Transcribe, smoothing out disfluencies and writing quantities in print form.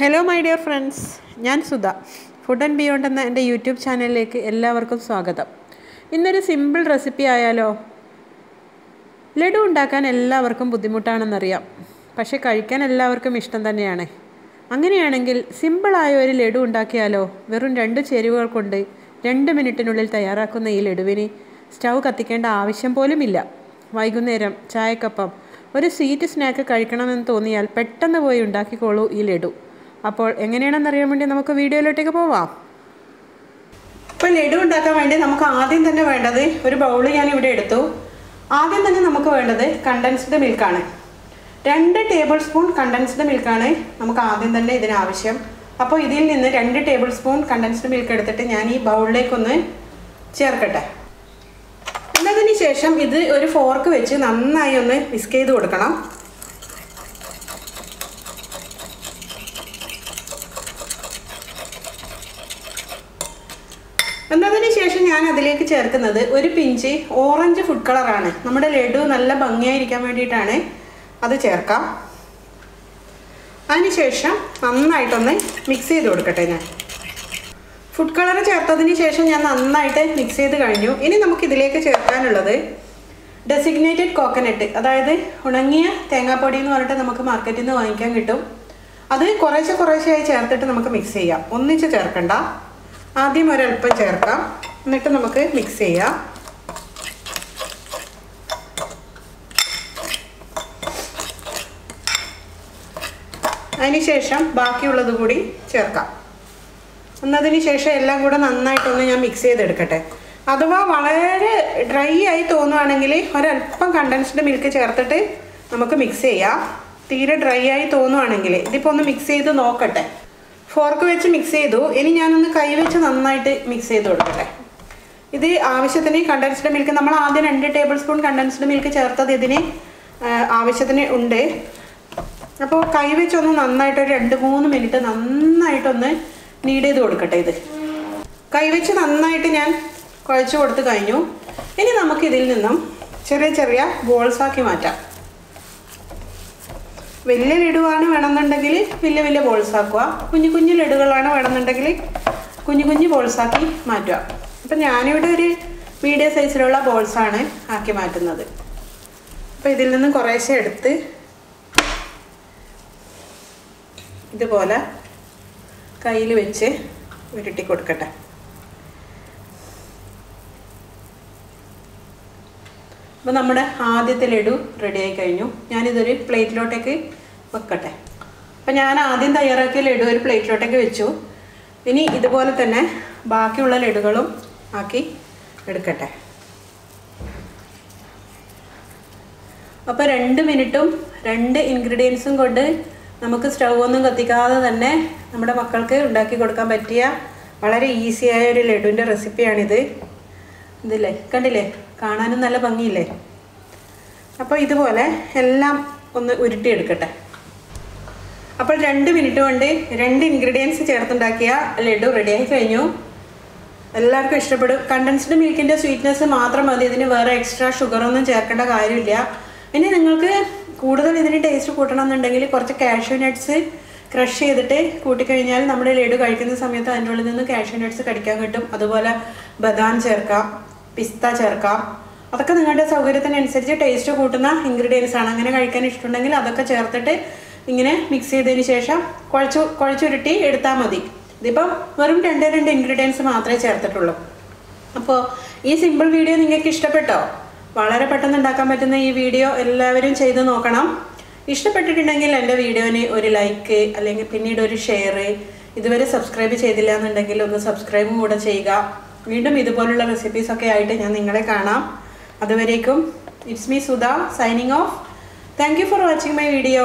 Hello my dear friends, ഞാൻ Sudha food and beyond എന്ന എൻ്റെ യൂട്യൂബ് ചാനലിലേക്ക് എല്ലാവർക്കും സ്വാഗതം. ഇന്നൊരു സിമ്പിൾ റെസിപ്പി ആയാലോ? ലഡു ഉണ്ടാക്കാൻ എല്ലാവർക്കും ബുദ്ധിമുട്ടാണെന്നറിയാം, പക്ഷേ കഴിക്കാൻ എല്ലാവർക്കും ഇഷ്ടം തന്നെയാണ്. അങ്ങനെയാണെങ്കിൽ സിമ്പിളായ ഒരു ലഡു ഉണ്ടാക്കിയാലോ? വെറും 2 ചേരുവകൾ കൊണ്ട് 2 മിനിറ്റിനുള്ളിൽ തയ്യാറാക്കുന്ന ഈ ലഡുവിന് സ്റ്റൗ കത്തിക്കേണ്ട ആവശ്യം പോലുമില്ല. വൈകുന്നേരം ചായക്കൊപ്പം ഒരു സ്വീറ്റ് സ്നാക്ക് കഴിക്കണമെന്ന് തോന്നിയാൽ പെട്ടെന്ന് പോയി ഉണ്ടാക്കിക്കോളൂ ഈ ലഡു. അപ്പോൾ എങ്ങനെയാണെന്നറിയാൻ വേണ്ടി നമുക്ക് വീഡിയോയിലോട്ടേക്ക് പോവാം. ഇപ്പോൾ ലഡു ഉണ്ടാക്കാൻ വേണ്ടി നമുക്ക് ആദ്യം തന്നെ വേണ്ടത് ഒരു ബൗൾ ഞാനിവിടെ എടുത്തു. ആദ്യം തന്നെ നമുക്ക് വേണ്ടത് കണ്ടൻസ്ഡ് മിൽക്കാണ്. 2 ടേബിൾ സ്പൂൺ കണ്ടൻസ്ഡ് മിൽക്കാണ് നമുക്ക് ആദ്യം തന്നെ ഇതിനാവശ്യം. അപ്പോൾ ഇതിൽ നിന്ന് 2 ടേബിൾ സ്പൂൺ കണ്ടൻസ്ഡ് മിൽക്ക് എടുത്തിട്ട് ഞാൻ ഈ ബൗളിലേക്കൊന്ന് ചേർക്കട്ടെ. എന്നതിന് ശേഷം ഇത് ഒരു ഫോർക്ക് വെച്ച് നന്നായി ഒന്ന് വിസ്ക് ചെയ്ത് കൊടുക്കണം. എന്നതിന് ശേഷം ഞാൻ അതിലേക്ക് ചേർക്കുന്നത് ഒരു പിഞ്ച് ഓറഞ്ച് ഫുഡ് കളറാണ്. നമ്മുടെ ലഡു നല്ല ഭംഗിയായിരിക്കാൻ വേണ്ടിയിട്ടാണ് അത് ചേർക്കാം. അതിനുശേഷം നന്നായിട്ടൊന്ന് മിക്സ് ചെയ്ത് കൊടുക്കട്ടെ. ഞാൻ ഫുഡ് കളർ ചേർത്തതിന് ശേഷം ഞാൻ നന്നായിട്ട് മിക്സ് ചെയ്ത് കഴിഞ്ഞു. ഇനി നമുക്കിതിലേക്ക് ചേർക്കാനുള്ളത് ഡെസിഗ്നേറ്റഡ് കോക്കനട്ട്, അതായത് ഉണങ്ങിയ തേങ്ങാപ്പൊടി എന്ന് പറഞ്ഞിട്ട് നമുക്ക് മാർക്കറ്റിൽ നിന്ന് വാങ്ങിക്കാൻ കിട്ടും. അത് കുറേശ്ശെയായി ചേർത്തിട്ട് നമുക്ക് മിക്സ് ചെയ്യാം, ഒന്നിച്ച് ചേർക്കണ്ട. ആദ്യം ഒരൽപ്പം ചേർക്കാം, എന്നിട്ട് നമുക്ക് മിക്സ് ചെയ്യാം. അതിനുശേഷം ബാക്കിയുള്ളത് കൂടി ചേർക്കാം. എന്നതിന് ശേഷം എല്ലാം കൂടെ നന്നായിട്ടൊന്ന് ഞാൻ മിക്സ് ചെയ്തെടുക്കട്ടെ. അഥവാ വളരെ ഡ്രൈ ആയി തോന്നുകയാണെങ്കിൽ ഒരൽപ്പം കണ്ടൻസ്ഡ് മിൽക്ക് ചേർത്തിട്ട് നമുക്ക് മിക്സ് ചെയ്യാം. തീരെ ഡ്രൈ ആയി തോന്നുകയാണെങ്കിൽ ഇതിപ്പോൾ ഒന്ന് മിക്സ് ചെയ്ത് നോക്കട്ടെ. ഫോർക്ക് വെച്ച് മിക്സ് ചെയ്തു. ഇനി ഞാനൊന്ന് കൈ വെച്ച് നന്നായിട്ട് മിക്സ് ചെയ്ത് കൊടുക്കട്ടെ. ഇത് ആവശ്യത്തിന് കണ്ടൻസ്ഡ് മിൽക്ക് നമ്മൾ ആദ്യം 2 ടേബിൾ സ്പൂൺ കണ്ടൻസ്ഡ് മിൽക്ക് ചേർത്തത് ഇതിന് ആവശ്യത്തിന് ഉണ്ട്. അപ്പോൾ കൈ വെച്ചൊന്ന് നന്നായിട്ട് ഒരു 2-3 മിനിറ്റ് നന്നായിട്ടൊന്ന് നീഡ് ചെയ്ത് കൊടുക്കട്ടെ. ഇത് കൈ വെച്ച് നന്നായിട്ട് ഞാൻ കുഴച്ച് കൊടുത്ത് കഴിഞ്ഞു. ഇനി നമുക്കിതിൽ നിന്നും ചെറിയ ബോൾസാക്കി മാറ്റാം. വലിയ ലഡുവാണ് വേണമെന്നുണ്ടെങ്കിൽ വലിയ ബോൾസ് ആക്കുക, കുഞ്ഞു ലഡുകളാണ് വേണമെന്നുണ്ടെങ്കിൽ കുഞ്ഞു ബോൾസാക്കി മാറ്റുക. അപ്പം ഞാനിവിടെ ഒരു മീഡിയം സൈസിലുള്ള ബോൾസാണ് ആക്കി മാറ്റുന്നത്. അപ്പോൾ ഇതിൽ നിന്ന് കുറേശ്ശെ എടുത്ത് ഇതുപോലെ കയ്യിൽ വെച്ച് ഉരുട്ടി കൊടുക്കട്ടെ. അപ്പോൾ നമ്മുടെ ആദ്യത്തെ ലഡു റെഡിയായി കഴിഞ്ഞു. ഞാനിതൊരു പ്ലേറ്റിലോട്ടേക്ക് വെക്കട്ടെ. അപ്പോൾ ഞാൻ ആദ്യം തയ്യാറാക്കിയ ലഡു ഒരു പ്ലേറ്റിലോട്ടേക്ക് വെച്ചു. ഇനി ഇതുപോലെ തന്നെ ബാക്കിയുള്ള ലഡുകളും ആക്കി എടുക്കട്ടെ. അപ്പോൾ 2 മിനിറ്റും 2 ഇൻഗ്രീഡിയൻസും കൊണ്ട് നമുക്ക് സ്റ്റൗ ഒന്നും കത്തിക്കാതെ തന്നെ നമ്മുടെ മക്കൾക്ക് ഉണ്ടാക്കി കൊടുക്കാൻ പറ്റിയ വളരെ ഈസിയായ ഒരു ലഡുവിൻ്റെ റെസിപ്പിയാണിത്. ഇതില്ലേ, കണ്ടില്ലേ, കാണാനും നല്ല ഭംഗിയില്ലേ? അപ്പോൾ ഇതുപോലെ എല്ലാം ഒന്ന് ഉരുട്ടിയെടുക്കട്ടെ. അപ്പോൾ 2 മിനിറ്റ് കൊണ്ട് 2 ഇൻഗ്രീഡിയൻസ് ചേർത്തുണ്ടാക്കിയ ലഡു റെഡിയായി കഴിഞ്ഞു. എല്ലാവർക്കും ഇഷ്ടപ്പെടും. കണ്ടൻസ്ഡ് മിൽക്കിൻ്റെ സ്വീറ്റ്നെസ് മാത്രം മതി, ഇതിന് വേറെ എക്സ്ട്രാ ഷുഗറൊന്നും ചേർക്കേണ്ട കാര്യമില്ല. ഇനി നിങ്ങൾക്ക് കൂടുതൽ ഇതിന് ടേസ്റ്റ് കൂട്ടണമെന്നുണ്ടെങ്കിൽ കുറച്ച് കാഷ്യൂ നട്ട്സ് ക്രഷ് ചെയ്തിട്ട് കൂട്ടിക്കഴിഞ്ഞാൽ നമ്മുടെ ലഡു കഴിക്കുന്ന സമയത്ത് അതിൻ്റെ ഉള്ളിൽ നിന്ന് കാഷ്യൂ നട്ട്സ് കടിക്കാൻ കിട്ടും. അതുപോലെ ബദാം ചേർക്കാം, പിസ്ത ചേർക്കാം. അതൊക്കെ നിങ്ങളുടെ സൗകര്യത്തിനനുസരിച്ച് ടേസ്റ്റ് കൂട്ടുന്ന ഇൻഗ്രീഡിയൻസ് ആണ്. അങ്ങനെ കഴിക്കാൻ ഇഷ്ടമുണ്ടെങ്കിൽ അതൊക്കെ ചേർത്തിട്ട് ഇങ്ങനെ മിക്സ് ചെയ്തതിന് ശേഷം കുഴച്ചുരുട്ടി എടുത്താൽ മതി. ഇതിപ്പം വെറും 2 ഇൻഗ്രീഡിയൻസ് മാത്രമേ ചേർത്തിട്ടുള്ളൂ. അപ്പോൾ ഈ സിമ്പിൾ വീഡിയോ നിങ്ങൾക്ക് ഇഷ്ടപ്പെട്ടോ? വളരെ പെട്ടെന്ന് ഉണ്ടാക്കാൻ പറ്റുന്ന ഈ വീഡിയോ എല്ലാവരും ചെയ്ത് നോക്കണം. ഇഷ്ടപ്പെട്ടിട്ടുണ്ടെങ്കിൽ എൻ്റെ വീഡിയോന് ഒരു ലൈക്ക്, അല്ലെങ്കിൽ പിന്നീട് ഒരു ഷെയർ. ഇതുവരെ സബ്സ്ക്രൈബ് ചെയ്തില്ല എന്നുണ്ടെങ്കിൽ ഒന്ന് സബ്സ്ക്രൈബും കൂടെ ചെയ്യുക. വീണ്ടും ഇതുപോലുള്ള റെസിപ്പീസൊക്കെ ആയിട്ട് ഞാൻ നിങ്ങളെ കാണാം. അതുവരേക്കും it's me Sudha signing off. Thank you for watching my video.